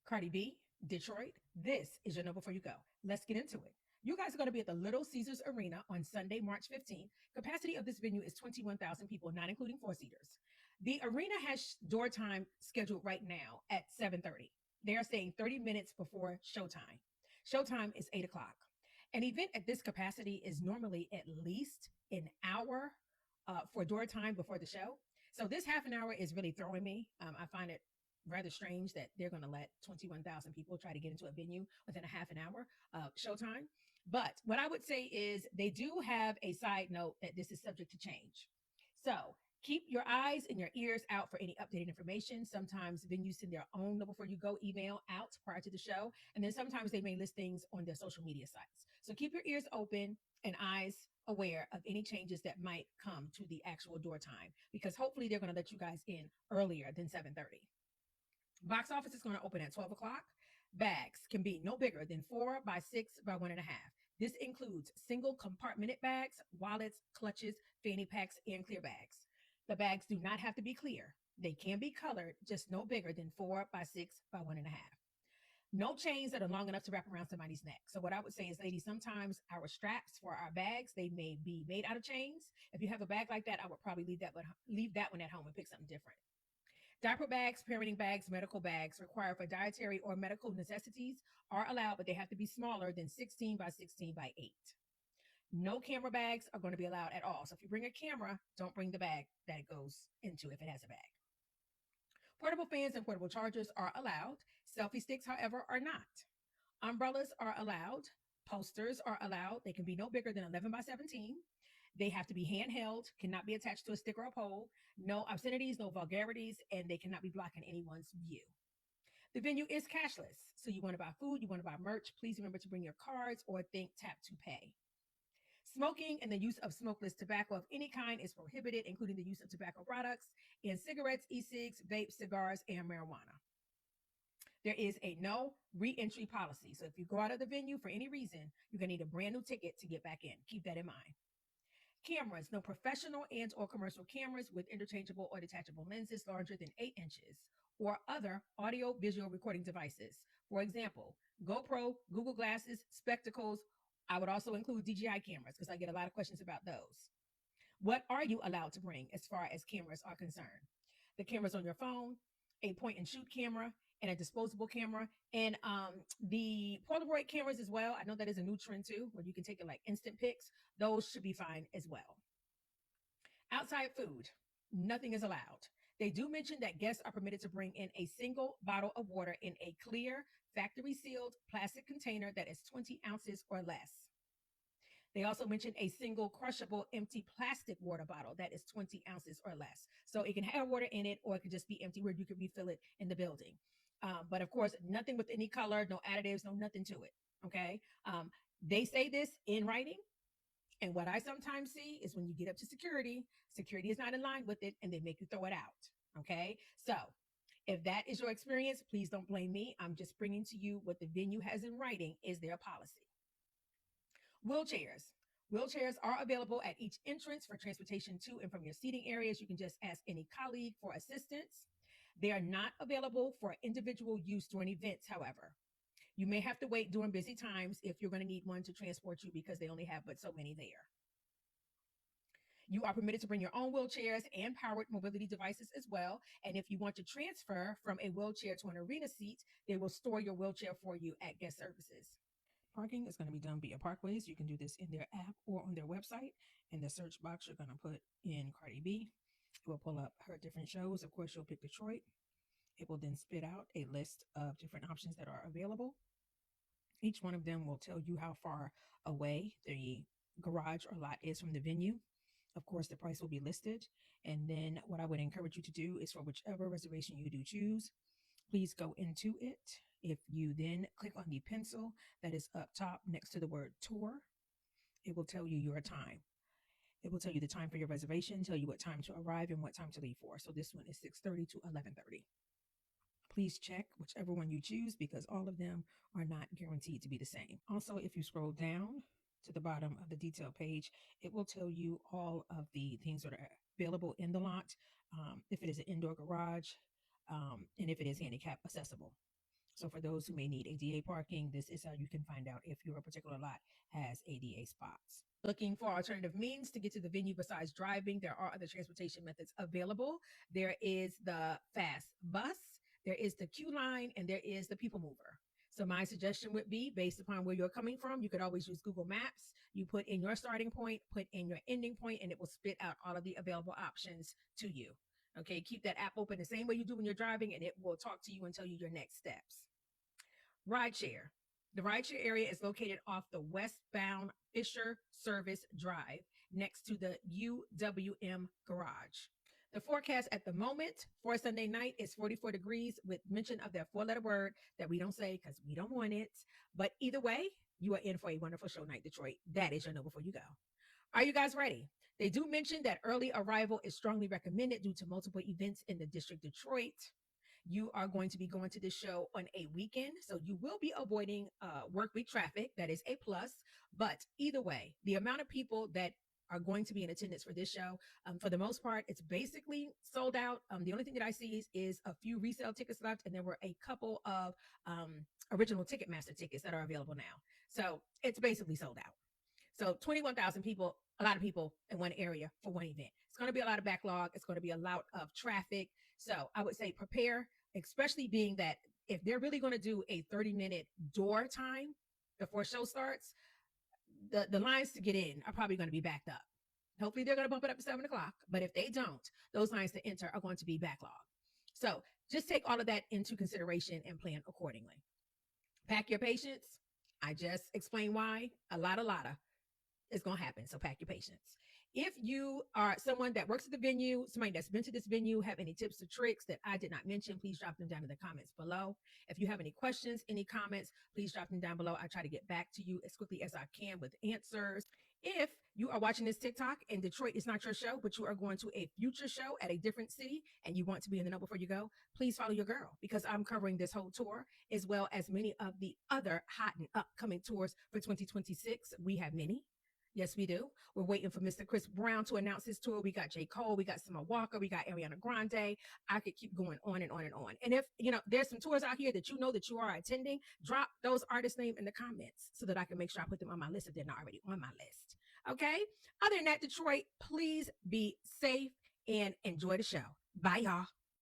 Cardi B, Detroit. This is your know before you go. Let's get into it. You guys are going to be at the Little Caesars Arena on Sunday, March 15th. Capacity of this venue is 21,000 people, not including four-seaters. The arena has door time scheduled right now at 7:30. They are saying 30 minutes before showtime. Showtime is 8 o'clock. An event at this capacity is normally at least an hour for door time before the show. So this half an hour is really throwing me. I find it rather strange that they're going to let 21,000 people try to get into a venue within a half an hour of showtime. But what I would say is they do have a side note that this is subject to change. So keep your eyes and your ears out for any updated information. Sometimes venues send their own know before you go email out prior to the show. And then sometimes they may list things on their social media sites. So keep your ears open and eyes aware of any changes that might come to the actual door time, because hopefully they're going to let you guys in earlier than 7:30. Box office is going to open at 12 o'clock. Bags can be no bigger than 4 by 6 by 1.5. This includes single compartmented bags, wallets, clutches, fanny packs, and clear bags. The bags do not have to be clear. They can be colored, just no bigger than 4 by 6 by 1.5. No chains that are long enough to wrap around somebody's neck. So what I would say is, ladies, sometimes our straps for our bags, they may be made out of chains. If you have a bag like that, I would probably leave that one at home and pick something different. Diaper bags, parenting bags, medical bags required for dietary or medical necessities are allowed, but they have to be smaller than 16 by 16 by 8. No camera bags are going to be allowed at all. So if you bring a camera, don't bring the bag that it goes into if it has a bag. Portable fans and portable chargers are allowed. Selfie sticks, however, are not. Umbrellas are allowed. Posters are allowed. They can be no bigger than 11 by 17. They have to be handheld, cannot be attached to a stick or a pole. No obscenities, no vulgarities, and they cannot be blocking anyone's view. The venue is cashless. So you want to buy food, you want to buy merch, please remember to bring your cards or think tap to pay. Smoking and the use of smokeless tobacco of any kind is prohibited, including the use of tobacco products in cigarettes, e-cigs, vapes, cigars, and marijuana. There is a no re-entry policy. So if you go out of the venue for any reason, you're going to need a brand new ticket to get back in. Keep that in mind. Cameras, no professional and or commercial cameras with interchangeable or detachable lenses larger than 8 inches or other audio visual recording devices. For example, GoPro, Google Glasses, spectacles. I would also include DJI cameras because I get a lot of questions about those. What are you allowed to bring as far as cameras are concerned? The cameras on your phone, a point and shoot camera, and a disposable camera, and the Polaroid cameras as well. I know that is a new trend too, where you can take it like instant pics. Those should be fine as well. Outside food, nothing is allowed. They do mention that guests are permitted to bring in a single bottle of water in a clear, factory sealed plastic container that is 20 ounces or less. They also mentioned a single crushable empty plastic water bottle that is 20 ounces or less. So it can have water in it, or it can just be empty where you can refill it in the building. But of course, nothing with any color, no additives, no nothing to it. Okay. They say this in writing. And what I sometimes see is when you get up to security, security is not in line with it and they make you throw it out. Okay. So if that is your experience, please don't blame me. I'm just bringing to you what the venue has in writing is their policy. Wheelchairs. Wheelchairs are available at each entrance for transportation to and from your seating areas. You can just ask any colleague for assistance. They are not available for individual use during events, however. You may have to wait during busy times if you're going to need one to transport you because they only have but so many there. You are permitted to bring your own wheelchairs and powered mobility devices as well. And if you want to transfer from a wheelchair to an arena seat, they will store your wheelchair for you at guest services. Parking is going to be done via Parkways. You can do this in their app or on their website. In the search box, you're going to put in Cardi B. It will pull up her different shows. Of course, you'll pick Detroit. It will then spit out a list of different options that are available. Each one of them will tell you how far away the garage or lot is from the venue. Of course, the price will be listed. And then what I would encourage you to do is for whichever reservation you do choose, please go into it. If you then click on the pencil that is up top next to the word tour, it will tell you your time. It will tell you the time for your reservation, tell you what time to arrive and what time to leave for. So this one is 6:30 to 11:30. Please check whichever one you choose because all of them are not guaranteed to be the same. Also, if you scroll down to the bottom of the detail page, it will tell you all of the things that are available in the lot, if it is an indoor garage, and if it is handicap accessible. So for those who may need ADA parking, this is how you can find out if your particular lot has ADA spots. Looking for alternative means to get to the venue besides driving, there are other transportation methods available. There is the fast bus, there is the Q line, and there is the people mover. So my suggestion would be, based upon where you're coming from, you could always use Google Maps. You put in your starting point, put in your ending point, and it will spit out all of the available options to you. Okay, keep that app open the same way you do when you're driving, and it will talk to you and tell you your next steps. Rideshare. The rideshare area is located off the westbound Fisher Service Drive next to the UWM garage. The forecast at the moment for Sunday night is 44 degrees with mention of that four-letter word that we don't say because we don't want it. But either way, you are in for a wonderful show night, Detroit. That is your Know Before You Go. Are you guys ready? They do mention that early arrival is strongly recommended due to multiple events in the district Detroit. You are going to be going to this show on a weekend, so you will be avoiding work week traffic. That is a plus. But either way, the amount of people that are going to be in attendance for this show, for the most part, it's basically sold out. The only thing that I see is a few resale tickets left, and there were a couple of original Ticketmaster tickets that are available now. So it's basically sold out. So 21,000 people, a lot of people in one area for one event. It's going to be a lot of backlog. It's going to be a lot of traffic. So I would say prepare, especially being that if they're really going to do a 30-minute door time before show starts, the lines to get in are probably going to be backed up. Hopefully they're going to bump it up to 7 o'clock. But if they don't, those lines to enter are going to be backlogged. So just take all of that into consideration and plan accordingly. Pack your patience. I just explained why. A lot of is going to happen. So pack your patience. If you are someone that works at the venue, somebody that's been to this venue, have any tips or tricks that I did not mention, please drop them down in the comments below. If you have any questions, any comments, please drop them down below. I try to get back to you as quickly as I can with answers. If you are watching this TikTok and Detroit is not your show, but you are going to a future show at a different city and you want to be in the know before you go, please follow your girl because I'm covering this whole tour as well as many of the other hot and upcoming tours for 2026. We have many. Yes, we do. We're waiting for Mr. Chris Brown to announce his tour. We got J. Cole, we got Summer Walker, we got Ariana Grande. I could keep going on and on and on. And if there's some tours out here that you know that you are attending, drop those artists' name in the comments so that I can make sure I put them on my list if they're not already on my list. Okay. Other than that, Detroit, please be safe and enjoy the show. Bye, y'all.